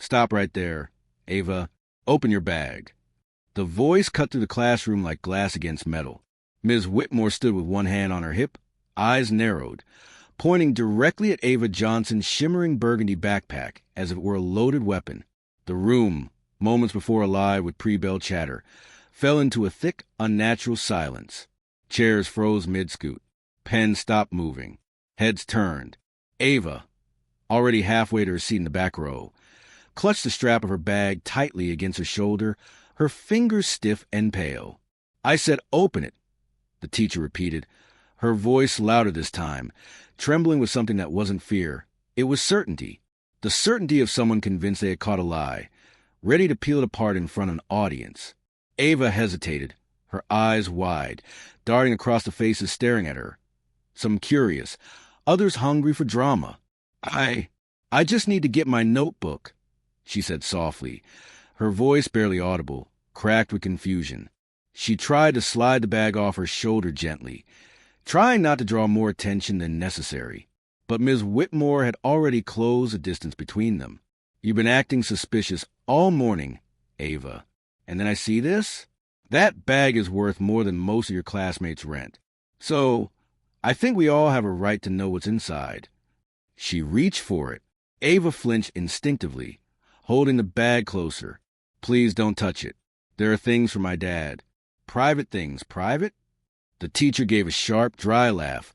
Stop right there. Ava, open your bag. The voice cut through the classroom like glass against metal. Ms. Whitmore stood with one hand on her hip, eyes narrowed, pointing directly at Ava Johnson's shimmering burgundy backpack as if it were a loaded weapon. The room, moments before alive with pre-bell chatter, fell into a thick, unnatural silence. Chairs froze mid-scoot. Pens stopped moving. Heads turned. Ava, already halfway to her seat in the back row, clutched the strap of her bag tightly against her shoulder, her fingers stiff and pale. "I said open it," the teacher repeated, her voice louder this time, trembling with something that wasn't fear. It was certainty. The certainty of someone convinced they had caught a lie, ready to peel it apart in front of an audience. Ava hesitated, her eyes wide, darting across the faces staring at her. Some curious, others hungry for drama. I just need to get my notebook," she said softly, her voice barely audible, cracked with confusion. She tried to slide the bag off her shoulder gently, trying not to draw more attention than necessary. But Ms. Whitmore had already closed the distance between them. "You've been acting suspicious all morning, Ava. And then I see this? That bag is worth more than most of your classmates' rent. So, I think we all have a right to know what's inside." She reached for it. Ava flinched instinctively, holding the bag closer. "Please don't touch it. There are things for my dad." "Private things. Private?" The teacher gave a sharp, dry laugh,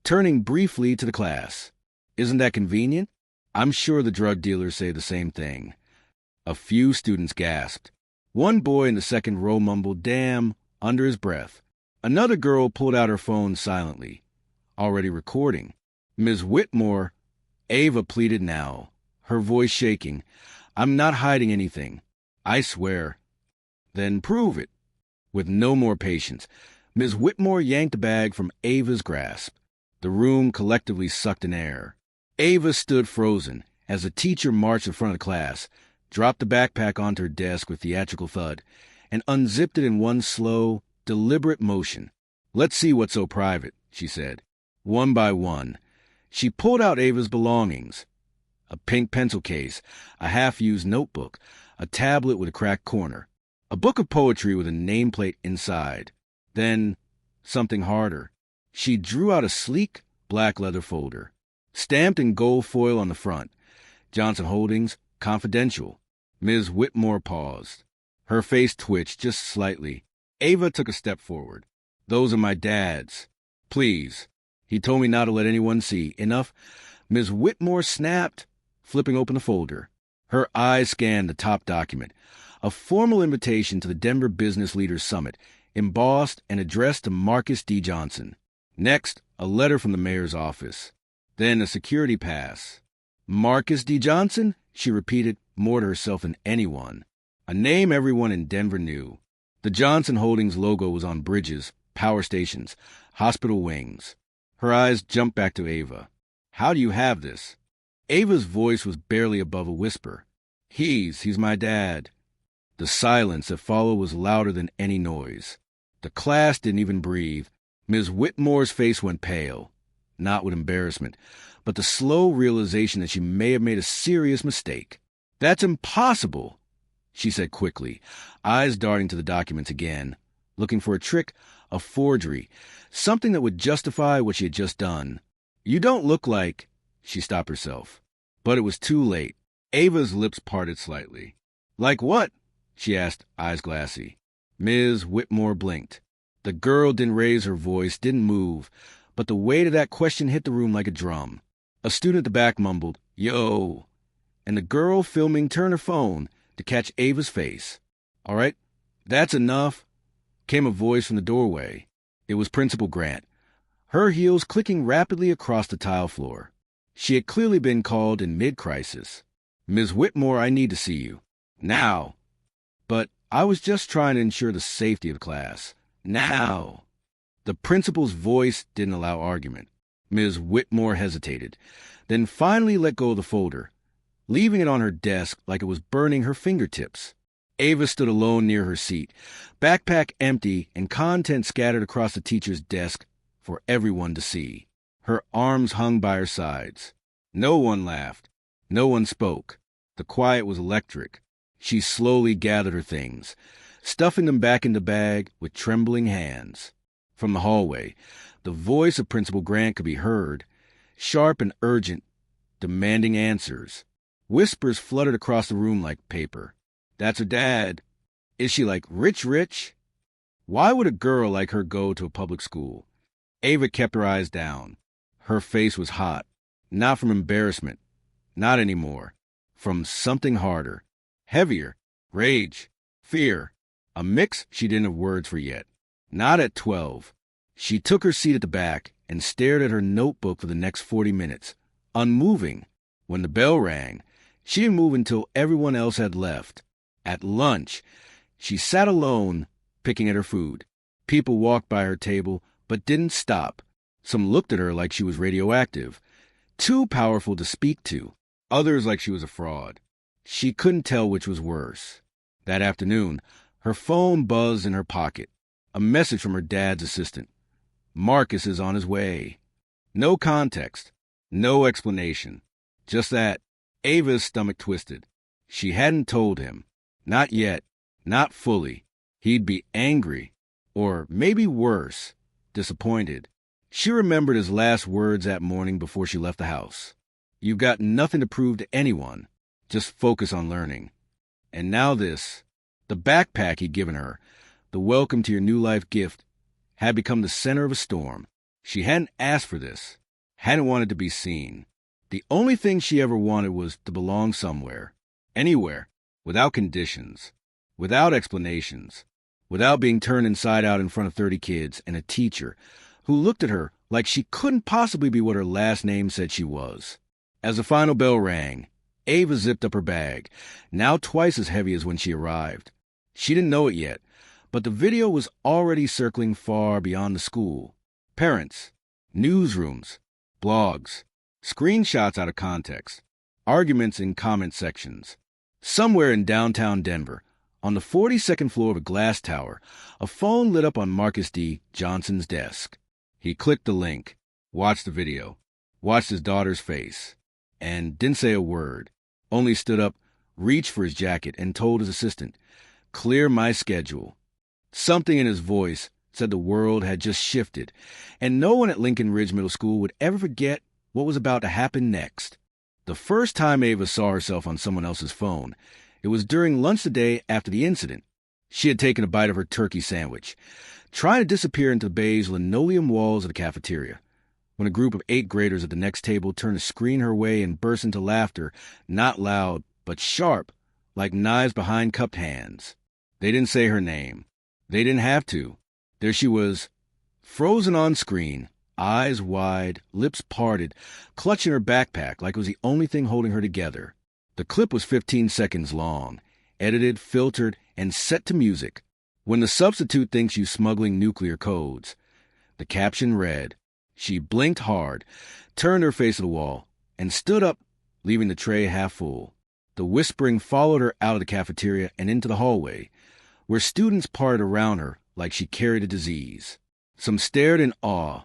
turning briefly to the class. "Isn't that convenient? I'm sure the drug dealers say the same thing." A few students gasped. One boy in the second row mumbled, "Damn," under his breath. Another girl pulled out her phone silently, already recording. Ms. Whitmore, Ava pleaded now, her voice shaking. "I'm not hiding anything. I swear." "Then prove it." With no more patience, Ms. Whitmore yanked the bag from Ava's grasp. The room collectively sucked in air. Ava stood frozen as the teacher marched in front of the class, dropped the backpack onto her desk with theatrical thud, and unzipped it in one slow, deliberate motion. "Let's see what's so private," she said. One by one, she pulled out Ava's belongings. A pink pencil case, a half-used notebook, a tablet with a cracked corner, a book of poetry with a nameplate inside. Then, something harder. She drew out a sleek, black leather folder, stamped in gold foil on the front. "Johnson Holdings, Confidential." Ms. Whitmore paused. Her face twitched just slightly. Ava took a step forward. "Those are my dad's. Please. He told me not to let anyone see. Enough." Ms. Whitmore snapped, flipping open the folder. Her eyes scanned the top document, a formal invitation to the Denver Business Leaders Summit, embossed and addressed to Marcus D. Johnson. Next, a letter from the mayor's office. Then a security pass. "Marcus D. Johnson?" she repeated, more to herself than anyone. A name everyone in Denver knew. The Johnson Holdings logo was on bridges, power stations, hospital wings. Her eyes jumped back to Ava. "How do you have this?" Ava's voice was barely above a whisper. He's my dad." The silence that followed was louder than any noise. The class didn't even breathe. Ms. Whitmore's face went pale, not with embarrassment, but the slow realization that she may have made a serious mistake. "That's impossible," she said quickly, eyes darting to the documents again, looking for a trick, a forgery, something that would justify what she had just done. "You don't look like—" She stopped herself. But it was too late. Ava's lips parted slightly. "Like what?" she asked, eyes glassy. Ms. Whitmore blinked. The girl didn't raise her voice, didn't move, but the weight of that question hit the room like a drum. A student at the back mumbled, "Yo," and the girl filming turned her phone to catch Ava's face. "All right, that's enough," came a voice from the doorway. It was Principal Grant, her heels clicking rapidly across the tile floor. She had clearly been called in mid-crisis. "Ms. Whitmore, I need to see you. Now." "But I was just trying to ensure the safety of the class." "Now." The principal's voice didn't allow argument. Ms. Whitmore hesitated, then finally let go of the folder, leaving it on her desk like it was burning her fingertips. Ava stood alone near her seat, backpack empty and content scattered across the teacher's desk for everyone to see. Her arms hung by her sides. No one laughed. No one spoke. The quiet was electric. She slowly gathered her things, stuffing them back in the bag with trembling hands. From the hallway, the voice of Principal Grant could be heard, sharp and urgent, demanding answers. Whispers fluttered across the room like paper. That's her dad. Is she like rich? Why would a girl like her go to a public school? Ava kept her eyes down. Her face was hot, not from embarrassment, not anymore, from something harder, heavier, rage, fear, a mix she didn't have words for yet. Not at 12. She took her seat at the back and stared at her notebook for the next 40 minutes, unmoving. When the bell rang, she didn't move until everyone else had left. At lunch, she sat alone, picking at her food. People walked by her table, but didn't stop. Some looked at her like she was radioactive, too powerful to speak to. Others like she was a fraud. She couldn't tell which was worse. That afternoon, her phone buzzed in her pocket. A message from her dad's assistant. Marcus is on his way. No context. No explanation. Just that. Ava's stomach twisted. She hadn't told him. Not yet. Not fully. He'd be angry. Or maybe worse. Disappointed. She remembered his last words that morning before she left the house. You've got nothing to prove to anyone. Just focus on learning. And now this. The backpack he'd given her, the welcome to your new life gift, had become the center of a storm. She hadn't asked for this. Hadn't wanted to be seen. The only thing she ever wanted was to belong somewhere. Anywhere. Without conditions. Without explanations. Without being turned inside out in front of 30 kids and a teacher who looked at her like she couldn't possibly be what her last name said she was. As the final bell rang, Ava zipped up her bag, now twice as heavy as when she arrived. She didn't know it yet, but the video was already circling far beyond the school. Parents, newsrooms, blogs, screenshots out of context, arguments in comment sections. Somewhere in downtown Denver, on the 42nd floor of a glass tower, a phone lit up on Marcus D. Johnson's desk. He clicked the link, watched the video, watched his daughter's face, and didn't say a word, only stood up, reached for his jacket, and told his assistant, "Clear my schedule." Something in his voice said the world had just shifted, and no one at Lincoln Ridge Middle School would ever forget what was about to happen next. The first time Ava saw herself on someone else's phone, it was during lunch the day after the incident. She had taken a bite of her turkey sandwich, trying to disappear into the beige linoleum walls of the cafeteria, when a group of 8th graders at the next table turned to screen her way and burst into laughter, not loud, but sharp, like knives behind cupped hands. They didn't say her name. They didn't have to. There she was, frozen on screen, eyes wide, lips parted, clutching her backpack like it was the only thing holding her together. The clip was 15 seconds long, edited, filtered, and set to music. When the substitute thinks you smuggling nuclear codes. The caption read. She blinked hard, turned her face to the wall, and stood up, leaving the tray half full. The whispering followed her out of the cafeteria and into the hallway, where students parted around her like she carried a disease. Some stared in awe,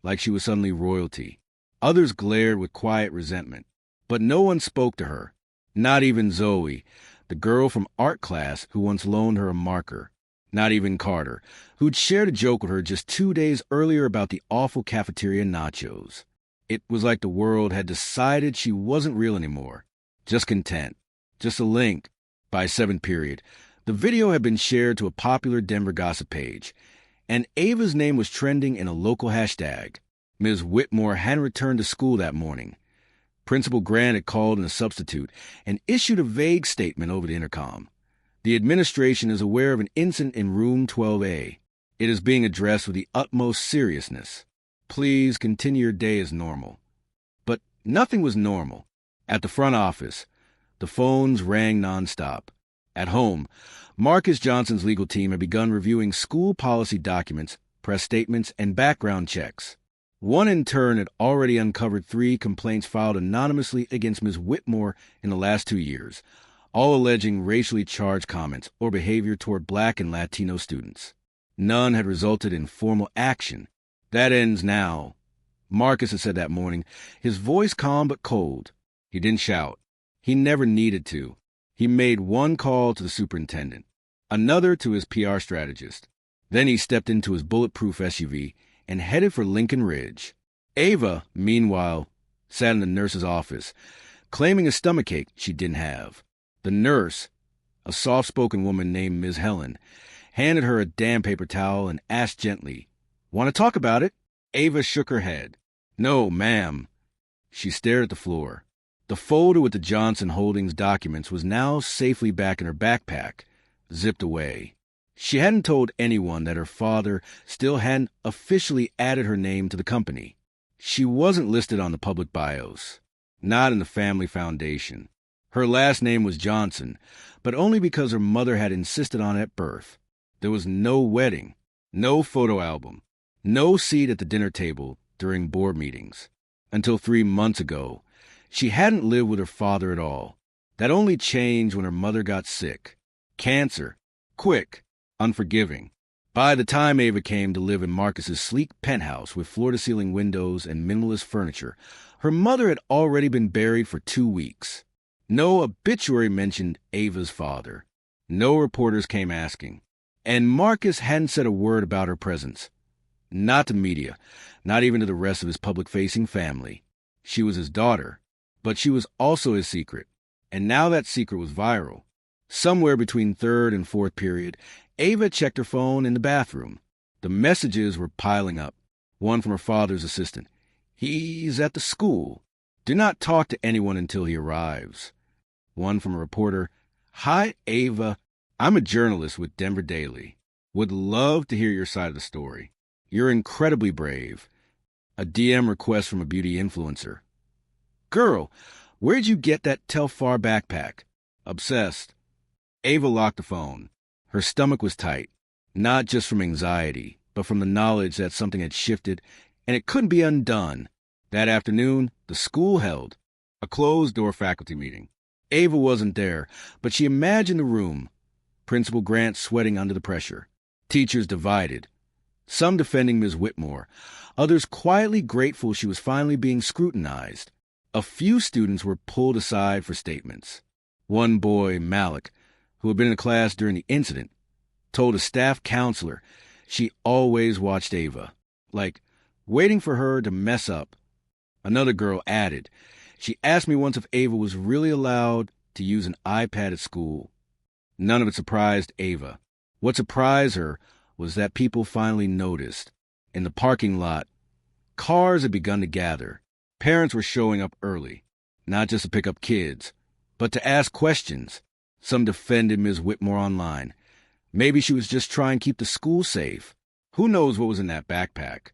like she was suddenly royalty. Others glared with quiet resentment. But no one spoke to her, not even Zoe, the girl from art class who once loaned her a marker. Not even Carter, who'd shared a joke with her just 2 days earlier about the awful cafeteria nachos. It was like the world had decided she wasn't real anymore. Just content. Just a link. By 7th period, the video had been shared to a popular Denver gossip page, and Ava's name was trending in a local hashtag. Ms. Whitmore hadn't returned to school that morning. Principal Grant had called in a substitute and issued a vague statement over the intercom. The administration is aware of an incident in room 12A. It is being addressed with the utmost seriousness. Please continue your day as normal. But nothing was normal. At the front office, the phones rang nonstop. At home, Marcus Johnson's legal team had begun reviewing school policy documents, press statements, and background checks. One intern had already uncovered 3 complaints filed anonymously against Ms. Whitmore in the last 2 years, all alleging racially charged comments or behavior toward Black and Latino students. None had resulted in formal action. That ends now. Marcus had said that morning, his voice calm but cold. He didn't shout. He never needed to. He made one call to the superintendent, another to his PR strategist. Then he stepped into his bulletproof SUV and headed for Lincoln Ridge. Ava, meanwhile, sat in the nurse's office, claiming a stomachache she didn't have. The nurse, a soft-spoken woman named Ms. Helen, handed her a damp paper towel and asked gently, "Want to talk about it?" Ava shook her head. "No, ma'am." She stared at the floor. The folder with the Johnson Holdings documents was now safely back in her backpack, zipped away. She hadn't told anyone that her father still hadn't officially added her name to the company. She wasn't listed on the public bios, not in the family foundation. Her last name was Johnson, but only because her mother had insisted on it at birth. There was no wedding, no photo album, no seat at the dinner table during board meetings. Until 3 months ago, she hadn't lived with her father at all. That only changed when her mother got sick. Cancer. Quick. Unforgiving. By the time Ava came to live in Marcus's sleek penthouse with floor-to-ceiling windows and minimalist furniture, her mother had already been buried for 2 weeks. No obituary mentioned Ava's father. No reporters came asking. And Marcus hadn't said a word about her presence. Not to media, not even to the rest of his public-facing family. She was his daughter, but she was also his secret. And now that secret was viral. Somewhere between third and fourth period, Ava checked her phone in the bathroom. The messages were piling up. One from her father's assistant. "He's at the school. Do not talk to anyone until he arrives." One from a reporter. "Hi, Ava. I'm a journalist with Denver Daily. Would love to hear your side of the story. You're incredibly brave." A DM request from a beauty influencer. "Girl, where'd you get that Telfar backpack? Obsessed." Ava locked the phone. Her stomach was tight, not just from anxiety, but from the knowledge that something had shifted and it couldn't be undone. That afternoon, the school held a closed-door faculty meeting. Ava wasn't there, but she imagined the room. Principal Grant sweating under the pressure. Teachers divided. Some defending Ms. Whitmore, others quietly grateful she was finally being scrutinized. A few students were pulled aside for statements. One boy, Malik, who had been in the class during the incident, told a staff counselor she always watched Ava, like waiting for her to mess up. Another girl added, "She asked me once if Ava was really allowed to use an iPad at school." None of it surprised Ava. What surprised her was that people finally noticed. In the parking lot, cars had begun to gather. Parents were showing up early, not just to pick up kids, but to ask questions. Some defended Ms. Whitmore online. Maybe she was just trying to keep the school safe. Who knows what was in that backpack?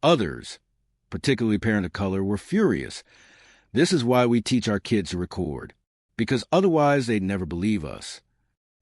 Others, particularly parents of color, were furious. This is why we teach our kids to record, because otherwise they'd never believe us.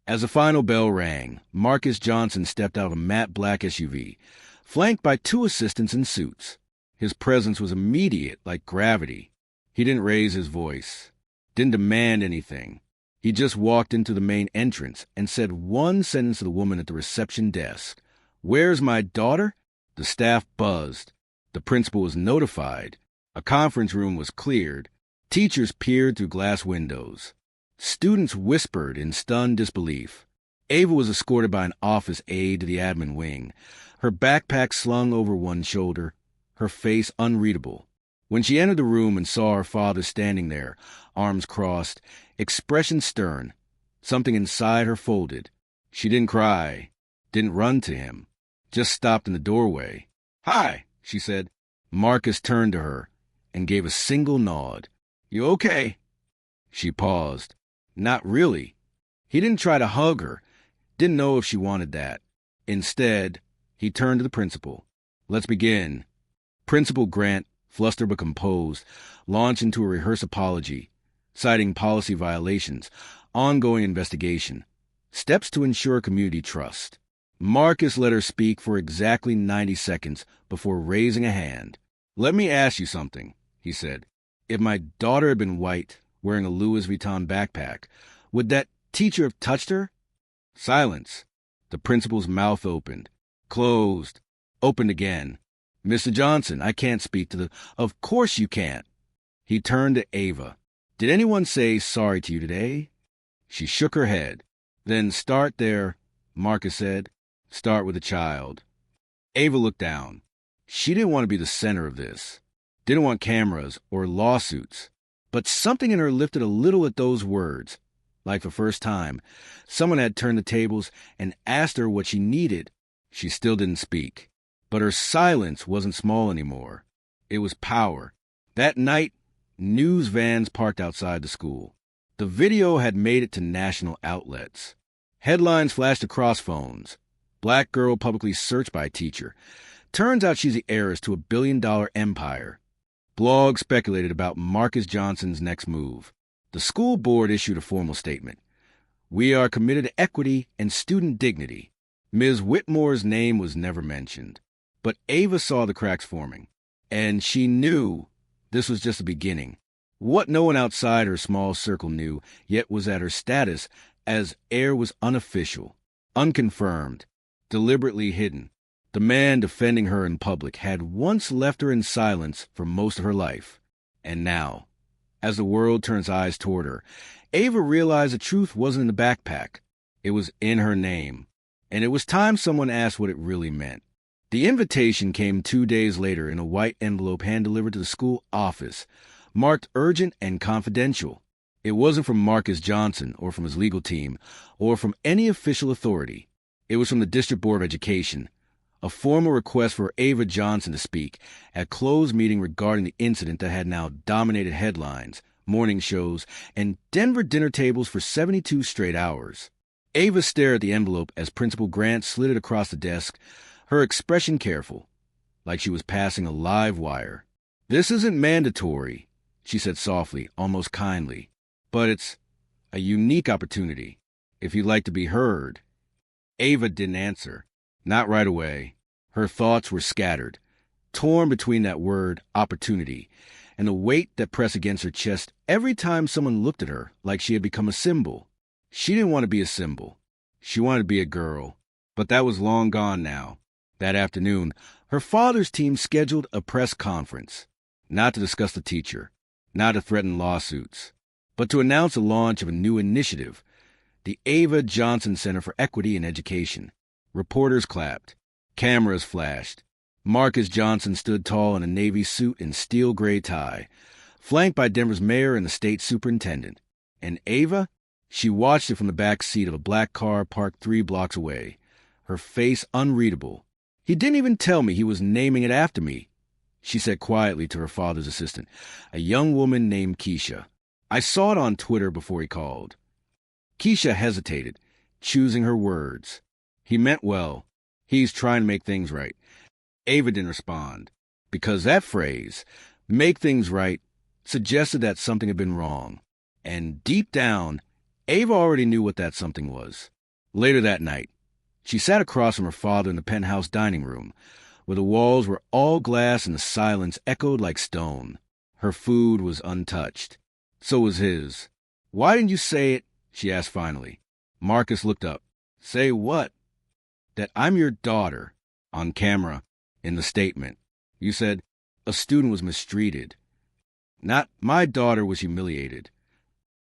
As the final bell rang, Marcus Johnson stepped out of a matte black SUV, flanked by 2 assistants in suits. His presence was immediate, like gravity. He didn't raise his voice, didn't demand anything. He just walked into the main entrance and said one sentence to the woman at the reception desk. "Where's my daughter?" The staff buzzed. The principal was notified. A conference room was cleared. Teachers peered through glass windows. Students whispered in stunned disbelief. Ava was escorted by an office aide to the admin wing, her backpack slung over one shoulder, her face unreadable. When she entered the room and saw her father standing there, arms crossed, expression stern, something inside her folded. She didn't cry, didn't run to him, just stopped in the doorway. "Hi," she said. Marcus turned to her and gave a single nod. "You okay?" She paused. Not really. He didn't try to hug her, didn't know if she wanted that. Instead, he turned to the principal. "Let's begin." Principal Grant, flustered but composed, launched into a rehearsed apology, citing policy violations, ongoing investigation, steps to ensure community trust. Marcus let her speak for exactly 90 seconds before raising a hand. "Let me ask you something," he said. "If my daughter had been white, wearing a Louis Vuitton backpack, would that teacher have touched her?" Silence. The principal's mouth opened, closed, opened again. "Mr. Johnson, I can't speak to the—" "Of course you can't." He turned to Ava. Did anyone say sorry to you today? She shook her head. Then start there, Marcus said. Start with a child. Ava looked down. She didn't want to be the center of this. Didn't want cameras or lawsuits. But something in her lifted a little at those words. Like the first time, someone had turned the tables and asked her what she needed. She still didn't speak. But her silence wasn't small anymore. It was power. That night, news vans parked outside the school. The video had made it to national outlets. Headlines flashed across phones. Black girl publicly searched by teacher. Turns out she's the heiress to $1 billion empire. Blogs speculated about Marcus Johnson's next move. The school board issued a formal statement. We are committed to equity and student dignity. Ms. Whitmore's name was never mentioned. But Ava saw the cracks forming, and she knew this was just the beginning. What no one outside her small circle knew, yet was that her status as heir was unofficial, unconfirmed, deliberately hidden. The man defending her in public had once left her in silence for most of her life. And now, as the world turns eyes toward her, Ava realized the truth wasn't in the backpack. It was in her name. And it was time someone asked what it really meant. The invitation came 2 days later in a white envelope hand-delivered to the school office, marked urgent and confidential. It wasn't from Marcus Johnson or from his legal team or from any official authority. It was from the District Board of Education, a formal request for Ava Johnson to speak at a closed meeting regarding the incident that had now dominated headlines, morning shows, and Denver dinner tables for 72 straight hours. Ava stared at the envelope as Principal Grant slid it across the desk, her expression careful, like she was passing a live wire. This isn't mandatory, she said softly, almost kindly, but it's a unique opportunity, if you'd like to be heard. Ava didn't answer. Not right away. Her thoughts were scattered, torn between that word, opportunity, and the weight that pressed against her chest every time someone looked at her like she had become a symbol. She didn't want to be a symbol. She wanted to be a girl. But that was long gone now. That afternoon, her father's team scheduled a press conference, not to discuss the teacher, not to threaten lawsuits, but to announce the launch of a new initiative, the Ava Johnson Center for Equity in Education. Reporters clapped. Cameras flashed. Marcus Johnson stood tall in a navy suit and steel gray tie, flanked by Denver's mayor and the state superintendent. And Ava? She watched it from the back seat of a black car parked 3 blocks away, her face unreadable. He didn't even tell me he was naming it after me, she said quietly to her father's assistant, a young woman named Keisha. I saw it on Twitter before he called. Keisha hesitated, choosing her words. He meant well. He's trying to make things right. Ava didn't respond, because that phrase, make things right, suggested that something had been wrong. And deep down, Ava already knew what that something was. Later that night, she sat across from her father in the penthouse dining room, where the walls were all glass and the silence echoed like stone. Her food was untouched. So was his. Why didn't you say it? She asked finally. Marcus looked up. Say what? That I'm your daughter, on camera, in the statement. You said a student was mistreated. Not my daughter was humiliated.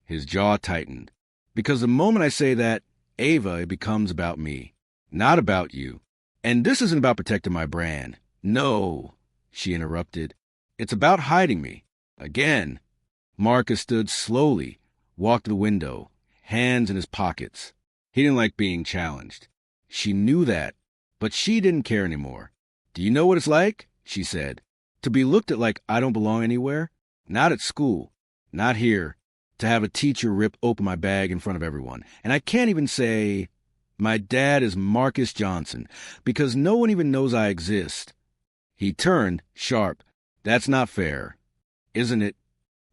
His jaw tightened. Because the moment I say that, Ava, it becomes about me. Not about you. And this isn't about protecting my brand. No, she interrupted. It's about hiding me. Again. Marcus stood slowly, walked to the window, hands in his pockets. He didn't like being challenged. She knew that, but she didn't care anymore. Do you know what it's like? She said. To be looked at like I don't belong anywhere? Not at school. Not here. To have a teacher rip open my bag in front of everyone. And I can't even say, my dad is Marcus Johnson, because no one even knows I exist. He turned, sharp. That's not fair. Isn't it?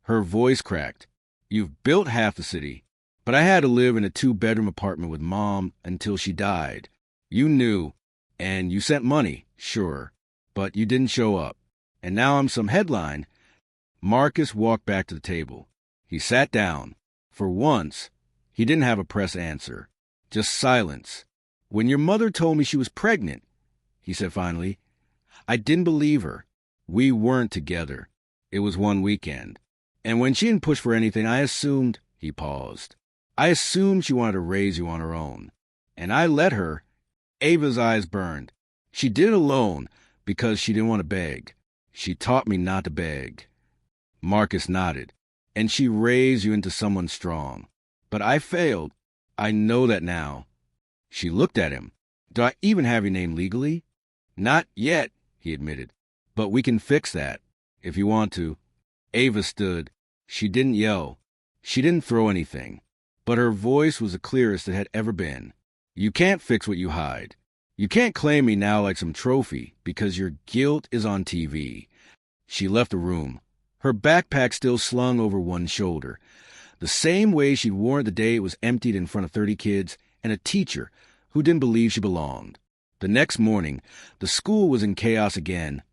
Her voice cracked. You've built half the city, but I had to live in a 2-bedroom apartment with Mom until she died. You knew, and you sent money, sure, but you didn't show up. And now I'm some headline. Marcus walked back to the table. He sat down. For once, he didn't have a press answer. Just silence. When your mother told me she was pregnant, he said finally, I didn't believe her. We weren't together. It was one weekend. And when she didn't push for anything, I assumed, he paused, I assumed she wanted to raise you on her own. And I let her. Ava's eyes burned. She did it alone because she didn't want to beg. She taught me not to beg. Marcus nodded. And she raised you into someone strong. But I failed. I know that now. She looked at him. Do I even have your name legally? Not yet, he admitted. But we can fix that, if you want to. Ava stood. She didn't yell. She didn't throw anything. But her voice was the clearest it had ever been. You can't fix what you hide. You can't claim me now like some trophy because your guilt is on TV. She left the room, her backpack still slung over one shoulder, the same way she'd worn it the day it was emptied in front of 30 kids and a teacher who didn't believe she belonged. The next morning, the school was in chaos again,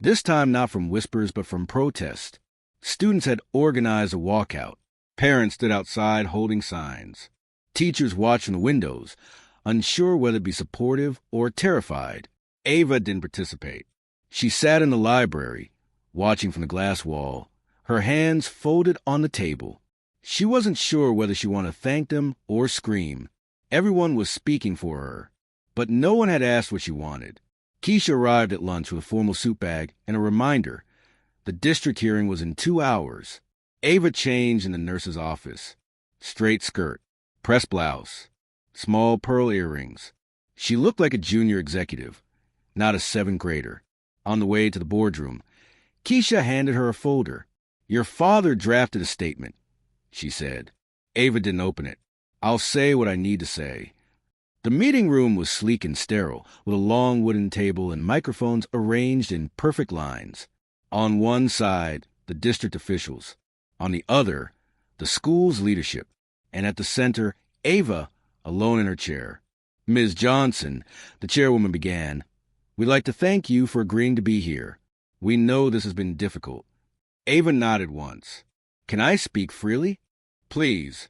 this time not from whispers but from protest. Students had organized a walkout. Parents stood outside holding signs. Teachers watched from the windows, unsure whether to be supportive or terrified. Ava didn't participate. She sat in the library, watching from the glass wall, her hands folded on the table. She wasn't sure whether she wanted to thank them or scream. Everyone was speaking for her, but no one had asked what she wanted. Keisha arrived at lunch with a formal suit bag and a reminder. The district hearing was in 2 hours. Ava changed in the nurse's office. Straight skirt, pressed blouse, small pearl earrings. She looked like a junior executive, not a 7th grader. On the way to the boardroom, Keisha handed her a folder. Your father drafted a statement, she said. Ava didn't open it. I'll say what I need to say. The meeting room was sleek and sterile, with a long wooden table and microphones arranged in perfect lines. On one side, the district officials. On the other, the school's leadership. And at the center, Ava, alone in her chair. Ms. Johnson, the chairwoman began, we'd like to thank you for agreeing to be here. We know this has been difficult. Ava nodded once. Can I speak freely? Please.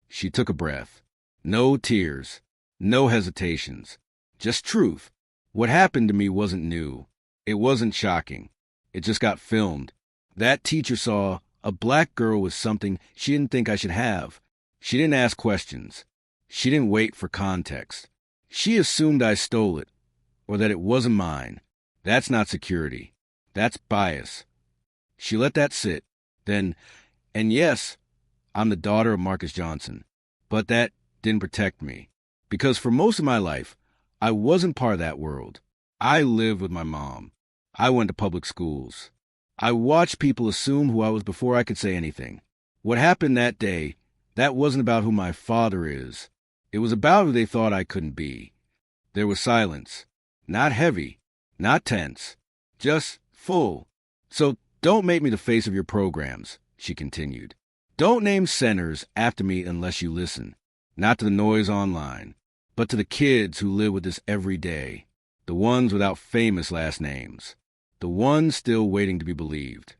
She took a breath. No tears. No hesitations. Just truth. What happened to me wasn't new. It wasn't shocking. It just got filmed. That teacher saw a black girl with something she didn't think I should have. She didn't ask questions. She didn't wait for context. She assumed I stole it, or that it wasn't mine. That's not security. That's bias. She let that sit. Then, and yes, I'm the daughter of Marcus Johnson, but that didn't protect me. Because for most of my life, I wasn't part of that world. I lived with my mom. I went to public schools. I watched people assume who I was before I could say anything. What happened that day, that wasn't about who my father is. It was about who they thought I couldn't be. There was silence. Not heavy, not tense, just full. So don't make me the face of your programs, she continued. Don't name centers after me unless you listen. Not to the noise online, but to the kids who live with this every day. The ones without famous last names. The ones still waiting to be believed.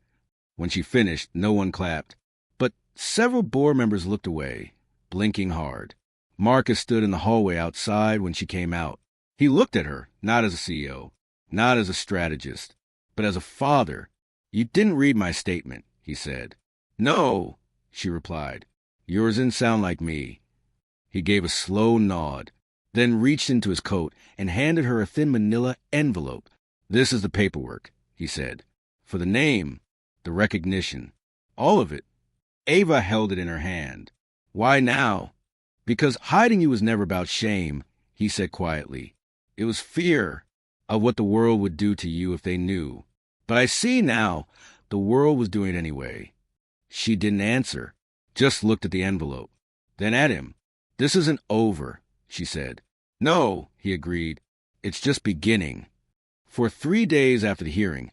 When she finished, no one clapped, but several board members looked away, blinking hard. Marcus stood in the hallway outside when she came out. He looked at her, not as a CEO, not as a strategist, but as a father. You didn't read my statement, he said. No, she replied. Yours didn't sound like me. He gave a slow nod, then reached into his coat and handed her a thin manila envelope. This is the paperwork, he said. For the name, the recognition, all of it. Ava held it in her hand. Why now? Because hiding you was never about shame, he said quietly. It was fear of what the world would do to you if they knew. But I see now the world was doing it anyway. She didn't answer, just looked at the envelope, then at him. This isn't over, she said. No, he agreed. It's just beginning. For 3 days after the hearing,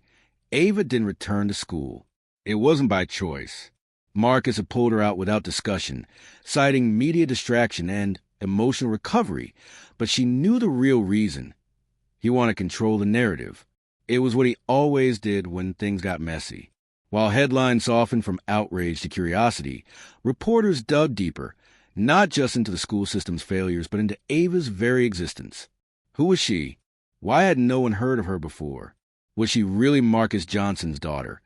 Ava didn't return to school. It wasn't by choice. Marcus had pulled her out without discussion, citing media distraction and emotional recovery, but she knew the real reason. He wanted to control the narrative. It was what he always did when things got messy. While headlines softened from outrage to curiosity, reporters dug deeper, not just into the school system's failures, but into Ava's very existence. Who was she? Why had no one heard of her before? Was she really Marcus Johnson's daughter?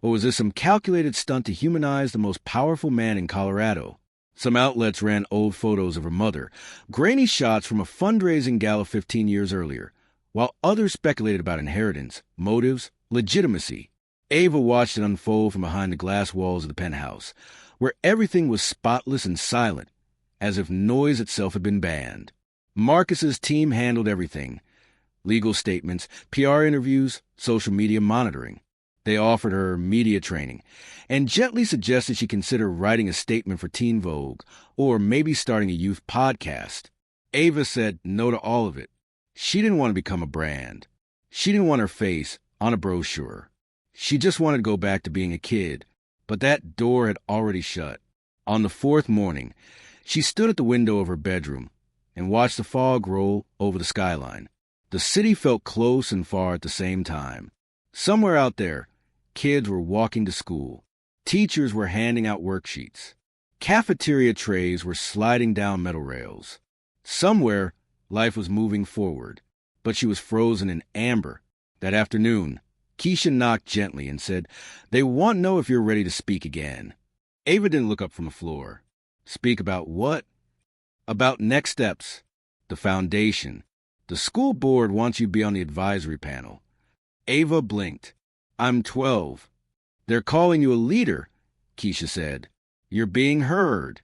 Or was this some calculated stunt to humanize the most powerful man in Colorado? Some outlets ran old photos of her mother, grainy shots from a fundraising gala 15 years earlier, while others speculated about inheritance, motives, legitimacy. Ava watched it unfold from behind the glass walls of the penthouse, where everything was spotless and silent, as if noise itself had been banned. Marcus's team handled everything: legal statements, PR interviews, social media monitoring. They offered her media training and gently suggested she consider writing a statement for Teen Vogue or maybe starting a youth podcast. Ava said no to all of it. She didn't want to become a brand. She didn't want her face on a brochure. She just wanted to go back to being a kid, but that door had already shut. On the fourth morning, she stood at the window of her bedroom and watched the fog roll over the skyline. The city felt close and far at the same time. Somewhere out there, kids were walking to school. Teachers were handing out worksheets. Cafeteria trays were sliding down metal rails. Somewhere, life was moving forward, but she was frozen in amber. That afternoon, Keisha knocked gently and said, "They want to know if you're ready to speak again." Ava didn't look up from the floor. Speak about what? About next steps, the foundation. The school board wants you to be on the advisory panel. Ava blinked. "I'm 12. They're calling you a leader," Keisha said. "You're being heard."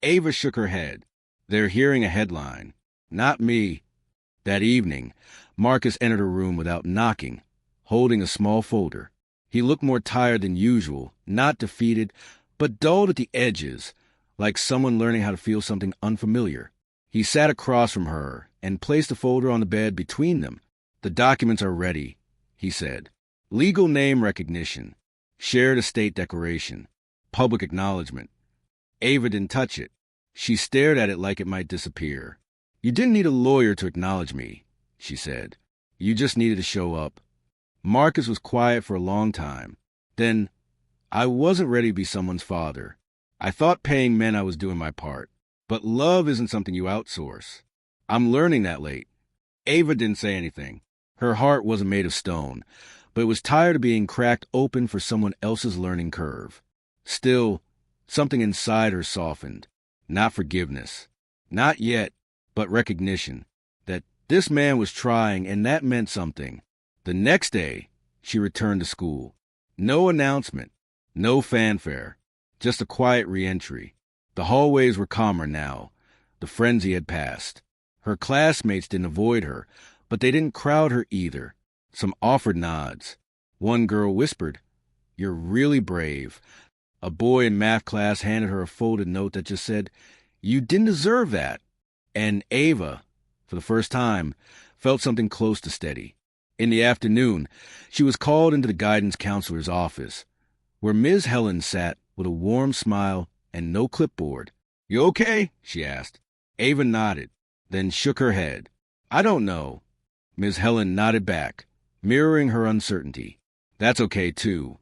Ava shook her head. "They're hearing a headline. Not me." That evening, Marcus entered her room without knocking, holding a small folder. He looked more tired than usual, not defeated, but dulled at the edges, like someone learning how to feel something unfamiliar. He sat across from her and placed the folder on the bed between them. "The documents are ready," he said. "Legal name recognition, shared estate declaration, public acknowledgement." Ava didn't touch it. She stared at it like it might disappear. "You didn't need a lawyer to acknowledge me," she said. "You just needed to show up." Marcus was quiet for a long time. Then, "I wasn't ready to be someone's father. I thought paying meant I was doing my part. But love isn't something you outsource. I'm learning that late." Ava didn't say anything. Her heart wasn't made of stone, but it was tired of being cracked open for someone else's learning curve. Still, something inside her softened. Not forgiveness. Not yet, but recognition. That this man was trying, and that meant something. The next day, she returned to school. No announcement. No fanfare. Just a quiet re-entry. The hallways were calmer now. The frenzy had passed. Her classmates didn't avoid her, but they didn't crowd her either. Some offered nods. One girl whispered, "You're really brave." A boy in math class handed her a folded note that just said, "You didn't deserve that." And Ava, for the first time, felt something close to steady. In the afternoon, she was called into the guidance counselor's office, where Ms. Helen sat with a warm smile and no clipboard. "You okay?" she asked. Ava nodded, then shook her head. "I don't know." Ms. Helen nodded back, mirroring her uncertainty. "That's okay, too."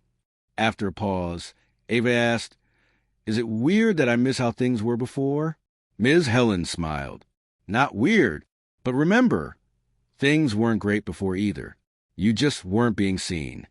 After a pause, Ava asked, "Is it weird that I miss how things were before?" Ms. Helen smiled. "Not weird, but remember, things weren't great before either. You just weren't being seen."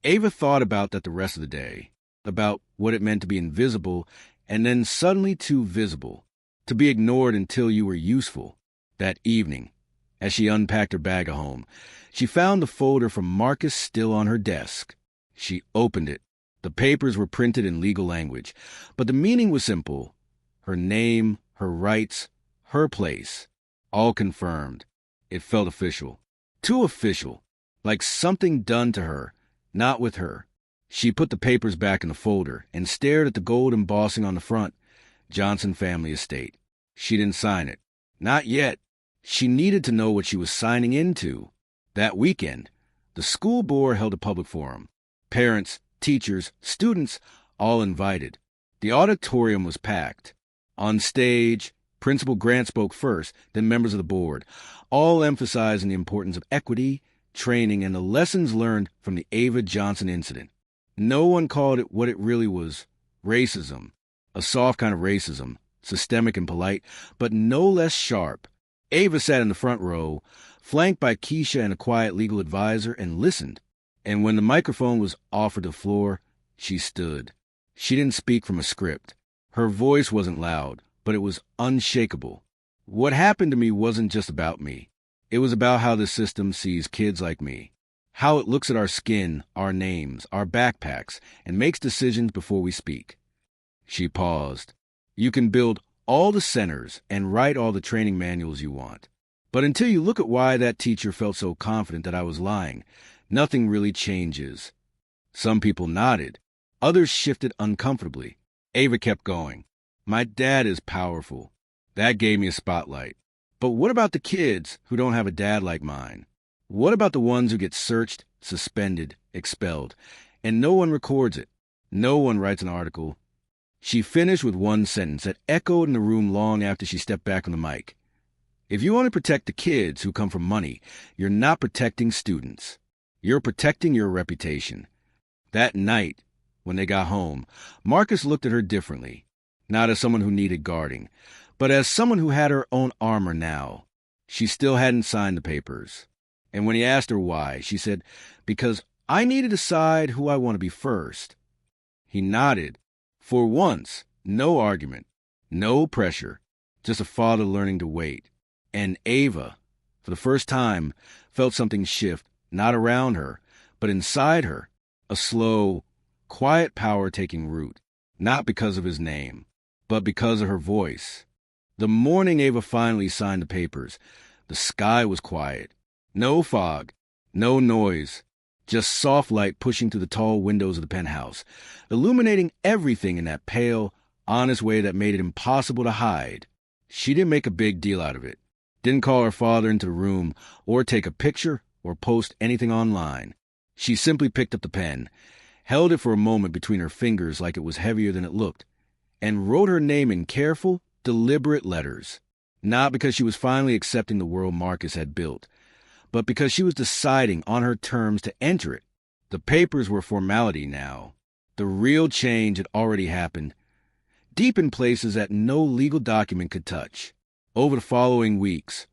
Ava thought about that the rest of the day, about what it meant to be invisible and then suddenly too visible, to be ignored until you were useful. That evening, as she unpacked her bag at home, she found the folder from Marcus still on her desk. She opened it. The papers were printed in legal language, but the meaning was simple. Her name, her rights, her place, all confirmed. It felt official. Too official, like something done to her, not with her. She put the papers back in the folder and stared at the gold embossing on the front, Johnson Family Estate. She didn't sign it. Not yet. She needed to know what she was signing into. That weekend, the school board held a public forum. Parents, teachers, students, all invited. The auditorium was packed. On stage, Principal Grant spoke first, then members of the board, all emphasizing the importance of equity, training, and the lessons learned from the Ava Johnson incident. No one called it what it really was: racism. A soft kind of racism, systemic and polite, but no less sharp. Ava sat in the front row, flanked by Keisha and a quiet legal advisor, and listened. And when the microphone was offered to the floor, she stood. She didn't speak from a script. Her voice wasn't loud, but it was unshakable. What happened to me wasn't just about me. It was about how the system sees kids like me. How it looks at our skin, our names, our backpacks, and makes decisions before we speak. She paused. You can build all the centers and write all the training manuals you want. But until you look at why that teacher felt so confident that I was lying, nothing really changes. Some people nodded. Others shifted uncomfortably. Ava kept going. My dad is powerful. That gave me a spotlight. But what about the kids who don't have a dad like mine? What about the ones who get searched, suspended, expelled, and no one records it? No one writes an article. She finished with one sentence that echoed in the room long after she stepped back on the mic. If you want to protect the kids who come from money, you're not protecting students. You're protecting your reputation. That night, when they got home, Marcus looked at her differently, not as someone who needed guarding, but as someone who had her own armor now. She still hadn't signed the papers. And when he asked her why, she said, because I need to decide who I want to be first. He nodded. For once, no argument, no pressure, just a father learning to wait. And Ava, for the first time, felt something shift, not around her, but inside her, a slow, quiet power taking root, not because of his name, but because of her voice. The morning Ava finally signed the papers, the sky was quiet. No fog, no noise, just soft light pushing through the tall windows of the penthouse, illuminating everything in that pale, honest way that made it impossible to hide. She didn't make a big deal out of it. Didn't call her father into the room, or take a picture, or post anything online. She simply picked up the pen, held it for a moment between her fingers like it was heavier than it looked, and wrote her name in careful, deliberate letters. Not because she was finally accepting the world Marcus had built, but because she was deciding on her terms to enter it. The papers were formality now. The real change had already happened, deep in places that no legal document could touch. Over the following weeks,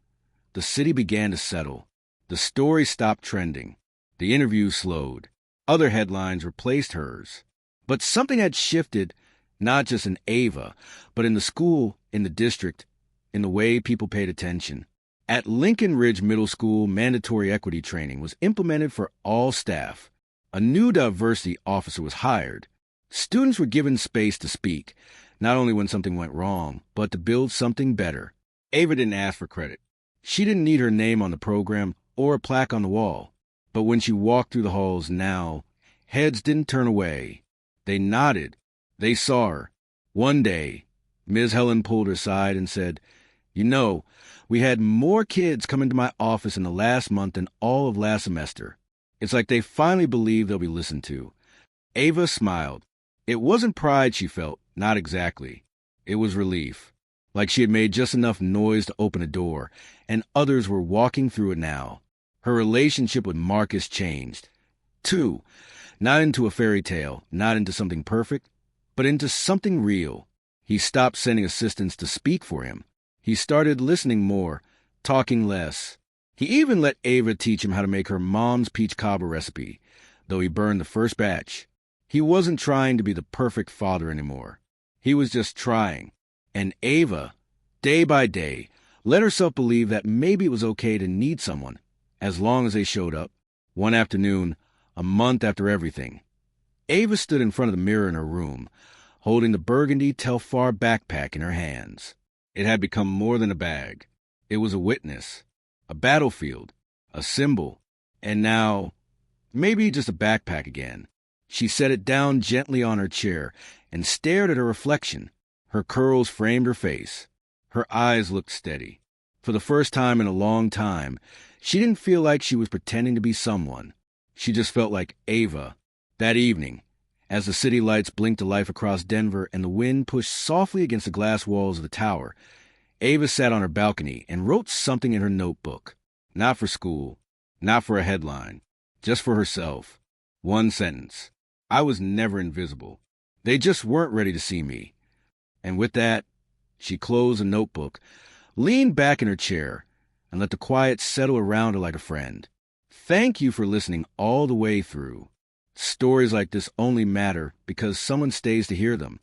the city began to settle. The story stopped trending. The interviews slowed. Other headlines replaced hers. But something had shifted, not just in Ava, but in the school, in the district, in the way people paid attention. At Lincoln Ridge Middle School, mandatory equity training was implemented for all staff. A new diversity officer was hired. Students were given space to speak, not only when something went wrong, but to build something better. Ava didn't ask for credit. She didn't need her name on the program or a plaque on the wall. But when she walked through the halls now, heads didn't turn away. They nodded. They saw her. One day, Ms. Helen pulled her aside and said, "You know, we had more kids come into my office in the last month than all of last semester. It's like they finally believe they'll be listened to." Ava smiled. It wasn't pride she felt, not exactly. It was relief. Like she had made just enough noise to open a door, and others were walking through it now. Her relationship with Marcus changed. Too, not into a fairy tale, not into something perfect, but into something real. He stopped sending assistants to speak for him. He started listening more, talking less. He even let Ava teach him how to make her mom's peach cobbler recipe, though he burned the first batch. He wasn't trying to be the perfect father anymore. He was just trying. And Ava, day by day, let herself believe that maybe it was okay to need someone, as long as they showed up. One afternoon, a month after everything, Ava stood in front of the mirror in her room, holding the burgundy Telfar backpack in her hands. It had become more than a bag. It was a witness, a battlefield, a symbol, and now, maybe just a backpack again. She set it down gently on her chair and stared at her reflection. Her curls framed her face. Her eyes looked steady. For the first time in a long time, she didn't feel like she was pretending to be someone. She just felt like Ava. That evening, as the city lights blinked to life across Denver and the wind pushed softly against the glass walls of the tower, Ava sat on her balcony and wrote something in her notebook. Not for school, not for a headline, just for herself. One sentence. I was never invisible. They just weren't ready to see me. And with that, she closed the notebook, leaned back in her chair, and let the quiet settle around her like a friend. Thank you for listening all the way through. Stories like this only matter because someone stays to hear them.